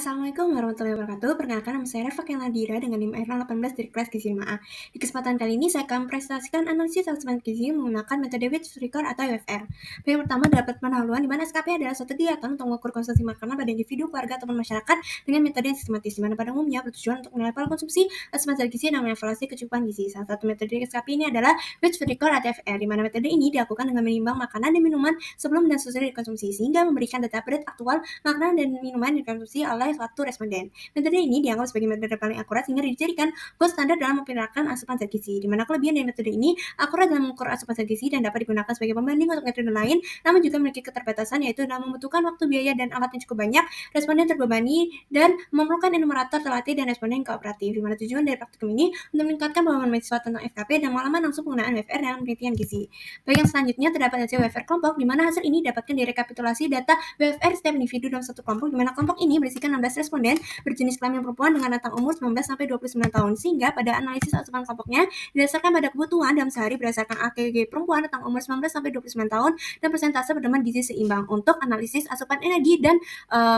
Assalamualaikum warahmatullahi wabarakatuh. Perkenalkan nama saya Refa Nadira dengan NIM R018 dari kelas Gizi 5A. Di kesempatan kali ini saya akan presentasikan analisis asupan gizi menggunakan metode Which Record atau WFR. Yang pertama dapat pendahuluan di mana SKP adalah suatu kegiatan untuk mengukur konsumsi makanan pada individu, keluarga ataupun masyarakat dengan metode yang sistematis, di mana pada umumnya bertujuan untuk menilai pola konsumsi, asupan zat gizi dan mengevaluasi kecukupan gizi. Salah satu metode SKP ini adalah Which Record atau WFR, di mana metode ini dilakukan dengan menimbang makanan dan minuman sebelum dan sesudah dikonsumsi sehingga memberikan data berat aktual makanan dan minuman yang dikonsumsi oleh suatu responden. Metode ini dianggap sebagai metode paling akurat sehingga dijadikan gold standar dalam memperkirakan asupan zat gizi. Di mana kelebihan dari metode ini akurat dalam mengukur asupan zat gizi dan dapat digunakan sebagai pembanding untuk metode lain, namun juga memiliki keterbatasan yaitu dalam membutuhkan waktu, biaya, dan alat yang cukup banyak, responden terbebani, dan memerlukan enumerator terlatih dan responden kooperatif. Di mana tujuan dari praktikum ini untuk meningkatkan pemahaman mahasiswa tentang FKP dan pengalaman langsung penggunaan WFR dalam penelitian gizi. Baik, yang selanjutnya terdapat hasil WFR kelompok, di mana hasil ini didapatkan dari rekapitulasi data WFR setiap individu dalam satu kelompok, di mana kelompok ini berisikan 16 responden berjenis kelamin perempuan dengan rentang umur 19 sampai 29 tahun, sehingga pada analisis asupan kelompoknya didasarkan pada kebutuhan dalam sehari berdasarkan AKG perempuan rentang umur 19 sampai 29 tahun dan persentase pedoman gizi seimbang untuk analisis asupan energi dan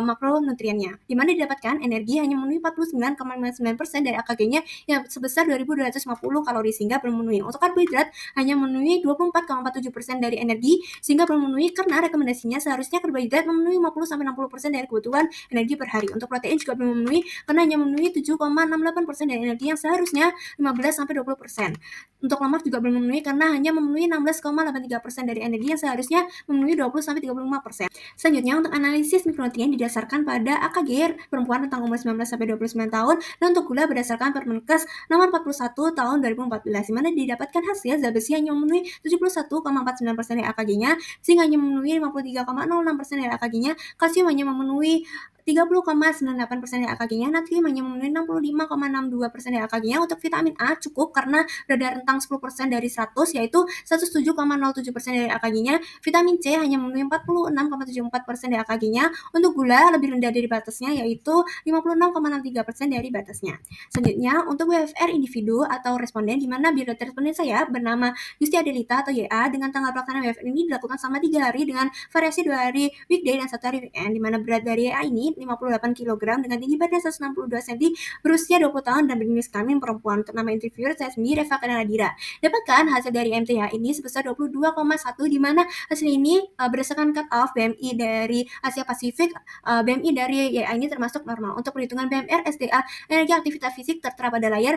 makronutriennya, di mana didapatkan energi hanya memenuhi 49,59% dari AKG-nya yang sebesar 2.250 kalori sehingga belum memenuhi. Untuk karbohidrat hanya memenuhi 24,47% dari energi sehingga belum memenuhi, karena rekomendasinya seharusnya karbohidrat memenuhi 50-60% dari kebutuhan energi per hari. Untuk protein juga belum memenuhi karena hanya memenuhi 7,68% dari energi yang seharusnya 15-20%. Untuk lemak juga belum memenuhi karena hanya memenuhi 16,83% dari energi yang seharusnya memenuhi 20-35%. Selanjutnya untuk analisis mikronutrien didasarkan pada AKG perempuan rentang umur 19 sampai 29 tahun dan untuk gula berdasarkan Permenkes nomor 41 tahun 2014, di mana didapatkan hasil zat besi hanya memenuhi 71,49% dari AKG-nya, sehingga hanya memenuhi 53,06% dari AKG-nya, kalsium hanya memenuhi 30,98% dari AKG-nya, natrium hanya memenuhi 65,62% dari AKG-nya. Untuk vitamin A cukup karena berada rentang 10% dari 100, yaitu 107,07% dari AKG-nya. Vitamin C hanya memenuhi 46,74% dari AKG-nya. Untuk gula lebih rendah dari batasnya, yaitu 56,63% dari batasnya. Selanjutnya untuk WFR individu atau responden, di mana biodata responden saya bernama Yusti Adelita atau YA dengan tanggal pelaksanaan WFR ini dilakukan selama 3 hari dengan variasi 2 hari weekday dan 1 hari weekend, di mana berat dari YA ini 58 kg dengan tinggi badan 162 cm, berusia 20 tahun dan berjenis kelamin perempuan. Untuk nama interviewer saya sendiri Refa Nadira. Dapatkan hasil dari MTH ini sebesar 22,1, di mana hasil ini berdasarkan cut off BMI dari Asia Pasifik. BMI dari YA ini termasuk normal. Untuk perhitungan BMR SDA energi aktivitas fisik tertera pada layar,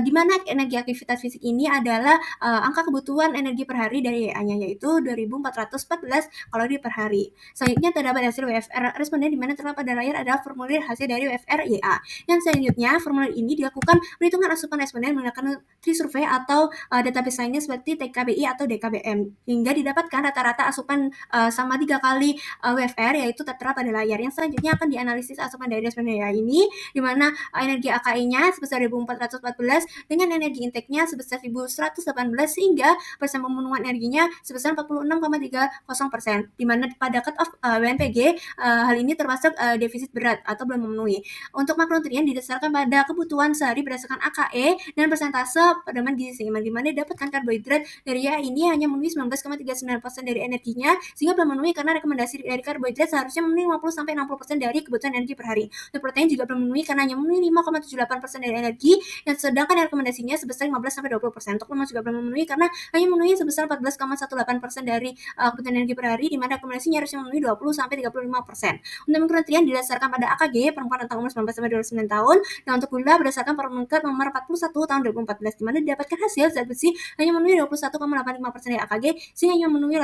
di mana energi aktivitas fisik ini adalah angka kebutuhan energi per hari dari YA-nya, yaitu 2414 kalori per hari. Selanjutnya terdapat hasil WFR responden, di mana terdapat pada layar adalah formulir hasil dari WFR YA. Yang selanjutnya formulir ini dilakukan perhitungan asupan responden menggunakan Tri-Survey atau database lainnya seperti TKBI atau DKBM, hingga didapatkan rata-rata asupan sama 3 kali WFR, yaitu tertera pada layar. Yang selanjutnya akan dianalisis asupan dari responden YA ini, di mana energi AKI-nya sebesar 1414 dengan energi intake-nya sebesar 1118, sehingga persen pemenuhan energinya sebesar 46,30%, di mana pada cut off WNPG hal ini termasuk defisit berat atau belum memenuhi. Untuk makronutrien didasarkan pada kebutuhan sehari berdasarkan AKE dan persentase pedoman gizi seimbang, di mana didapatkan karbohidrat dari YA ini hanya memenuhi 19,39% dari energinya sehingga belum memenuhi, karena rekomendasi dari karbohidrat seharusnya memenuhi 50-60% dari kebutuhan energi per hari. Untuk protein juga belum memenuhi karena hanya memenuhi 5,78% dari energi, yang sedangkan rekomendasinya sebesar 15-20%. Untuk lemak juga belum memenuhi karena hanya memenuhi sebesar 14,18% dari kebutuhan energi per hari, di mana rekomendasinya harusnya memenuhi 20-35%. Untuk mikronutrien didasarkan pada AKG perempuan rentang umur 19 sampai 29 tahun, dan untuk gula berdasarkan Permenkes nomor 41 tahun 2014, di mana didapatkan hasil zat besi hanya memenuhi 21,85% dari AKG, sehingga hanya memenuhi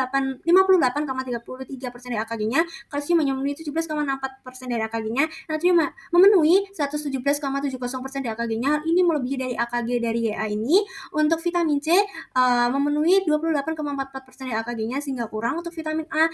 58,33% dari AKG-nya, kalsium hanya memenuhi 17,64% dari AKG-nya, natrium memenuhi 117,70% dari AKG-nya. Ini melebihi dari AKG dari YA ini. Untuk vitamin C memenuhi 28,44% dari AKG-nya sehingga kurang. Untuk vitamin A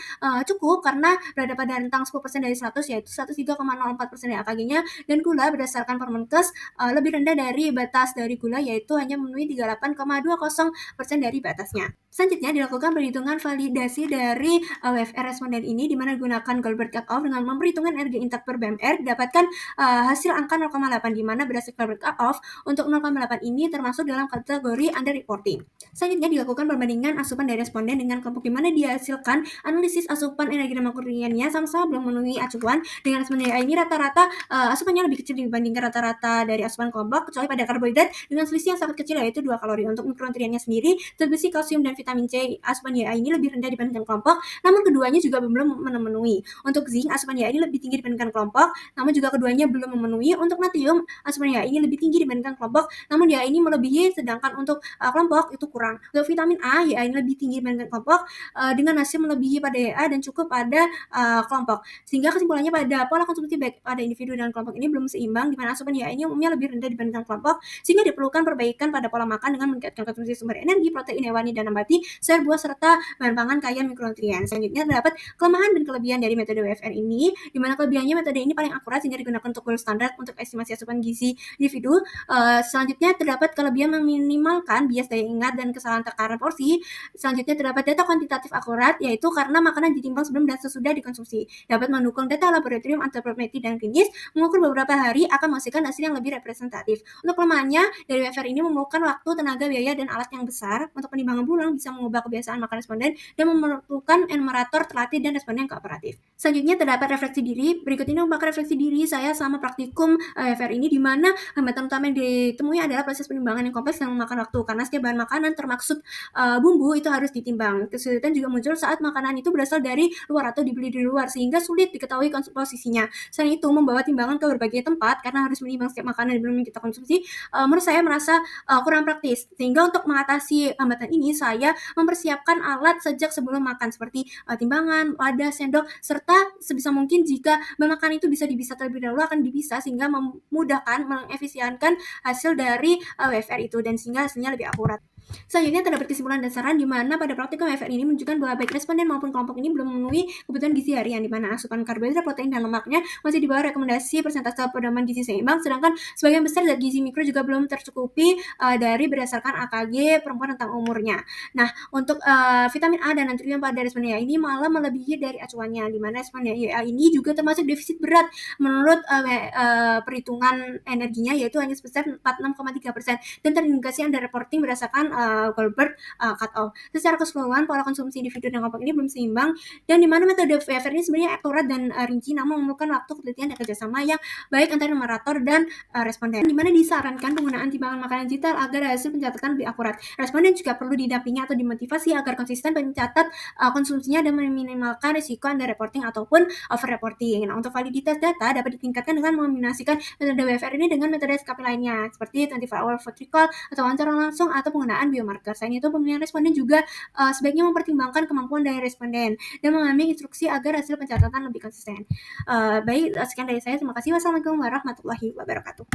cukup karena berada pada rentang 10% dari 100, yaitu 103,04% dari AKG-nya, dan gula berdasarkan Permenkes lebih rendah dari batas dari gula, yaitu hanya memenuhi 38,20% dari batasnya. Selanjutnya dilakukan perhitungan validasi dari WFR responden ini, di mana digunakan Goldberg cut-off dengan memperhitungkan energi intake per BMR, didapatkan hasil angka 0,8, di mana berdasarkan Goldberg cut-off untuk 0,8 ini termasuk dalam kategori under reporting. Selanjutnya dilakukan perbandingan asupan dari responden dengan kelompok, di mana dihasilkan analisis asupan energi dan makronutriennya sama-sama belum memenuhi acuan dengan responden YA ini rata-rata asupannya lebih kecil dibandingkan rata-rata dari asupan kelompok, kecuali pada karbohidrat dengan selisih yang sangat kecil yaitu 2 kalori. Untuk mikronutriennya sendiri, zat besi, kalsium, dan vitamin C asupan YA ini lebih rendah dibandingkan kelompok, namun keduanya juga belum memenuhi. Untuk zinc, asupan YA ini lebih tinggi dibandingkan kelompok, namun juga keduanya belum memenuhi. Untuk natrium, asupan YA ini lebih tinggi dibandingkan kelompok, namun YA ini melebihi, sedangkan untuk kelompok itu kurang. Untuk vitamin A, YA ini lebih tinggi dibandingkan kelompok dengan hasil melebihi pada YA dan cukup pada kelompok. Sehingga kesimpulannya pada pola konsumsi baik pada individu dan kelompok ini belum seimbang, di mana asupan YA ini umumnya lebih rendah dibandingkan kelompok, sehingga diperlukan perbaikan pada pola makan dengan meningkatkan konsumsi sumber energi, protein hewani dan nabati, sayur buah serta bahan pangan kaya mikronutrien. Selanjutnya terdapat kelemahan dan kelebihan dari metode WFR ini, di mana kelebihannya metode ini paling akurat sehingga digunakan untuk gold standar untuk estimasi asupan gizi individu. Selanjutnya terdapat kelebihan meminimalkan bias daya ingat dan kesalahan takaran porsi. Selanjutnya terdapat data kuantitatif akurat, yaitu karena makanan ditimbang sebelum dan sesudah dikonsumsi. Dapat mendukung data laboratorium antropometri dan klinis, mengukur beberapa hari akan menghasilkan hasil yang lebih representatif. Untuk kelemahannya, dari WFR ini memerlukan waktu, tenaga, biaya, dan alat yang besar. Untuk penimbangan berulang bisa mengubah kebiasaan makan responden dan memerlukan enumerator terlatih dan responden yang kooperatif. Selanjutnya terdapat refleksi diri. Berikut ini merupakan refleksi diri saya selama praktikum WFR ini, di mana hambatan utama yang ditemui adalah proses penimbangan yang kompleks dan memakan waktu, karena setiap bahan makanan termaksud bumbu itu harus ditimbang. Kesulitan juga muncul saat makanan itu berasal dari luar atau dibeli di luar, sehingga sulit diketahui komposisinya. Selain itu, membawa timbangan ke berbagai tempat karena harus menimbang setiap makanan sebelum kita konsumsi, menurut saya merasa kurang praktis. Sehingga untuk mengatasi hambatan ini, saya mempersiapkan alat sejak sebelum makan seperti timbangan, wadah, sendok, serta sebisa mungkin jika bahan makanan itu bisa dipisah terlebih dahulu akan dipisah, sehingga memudahkan mengefisienkan hasil dari WFR itu dan sehingga hasilnya lebih akurat. Selanjutnya terdapat kesimpulan dan saran, di mana pada praktikum WFR ini menunjukkan bahwa baik responden maupun kelompok ini belum memenuhi kebutuhan gizi harian, di mana asupan karbohidrat, protein, dan lemaknya masih di bawah rekomendasi persentase pedoman gizi seimbang, sedangkan sebagian besar zat gizi mikro juga belum tercukupi dari berdasarkan AKG perempuan tentang umurnya. Nah, untuk vitamin A dan natrium pada responden YA ini malah melebihi dari acuannya, di mana responden YA ini juga termasuk defisit berat menurut perhitungan energinya, yaitu hanya sebesar 46,3% dan terindikasi under reporting berdasarkan Goldberg cut-off. Secara keseluruhan, pola konsumsi individu dan kelompok ini belum seimbang, dan di mana metode WFR ini sebenarnya akurat dan rinci, namun memerlukan waktu, penelitian, dan kerjasama yang baik antara numerator dan responden, di mana disarankan penggunaan timbangan makanan digital agar hasil pencatatan lebih akurat. Responden juga perlu didampingi atau dimotivasi agar konsisten mencatat konsumsinya dan meminimalkan risiko underreporting ataupun overreporting. Nah, untuk validitas data dapat ditingkatkan dengan mengombinasikan metode WFR ini dengan metode SKP lainnya, seperti 24-hour food recall atau wawancara langsung atau penggunaan biomarker. Selain itu, pemilihan responden juga sebaiknya mempertimbangkan kemampuan dari responden dan memahami instruksi agar hasil pencatatan lebih konsisten. Baik, sekian dari saya. Terima kasih. Wassalamualaikum warahmatullahi wabarakatuh.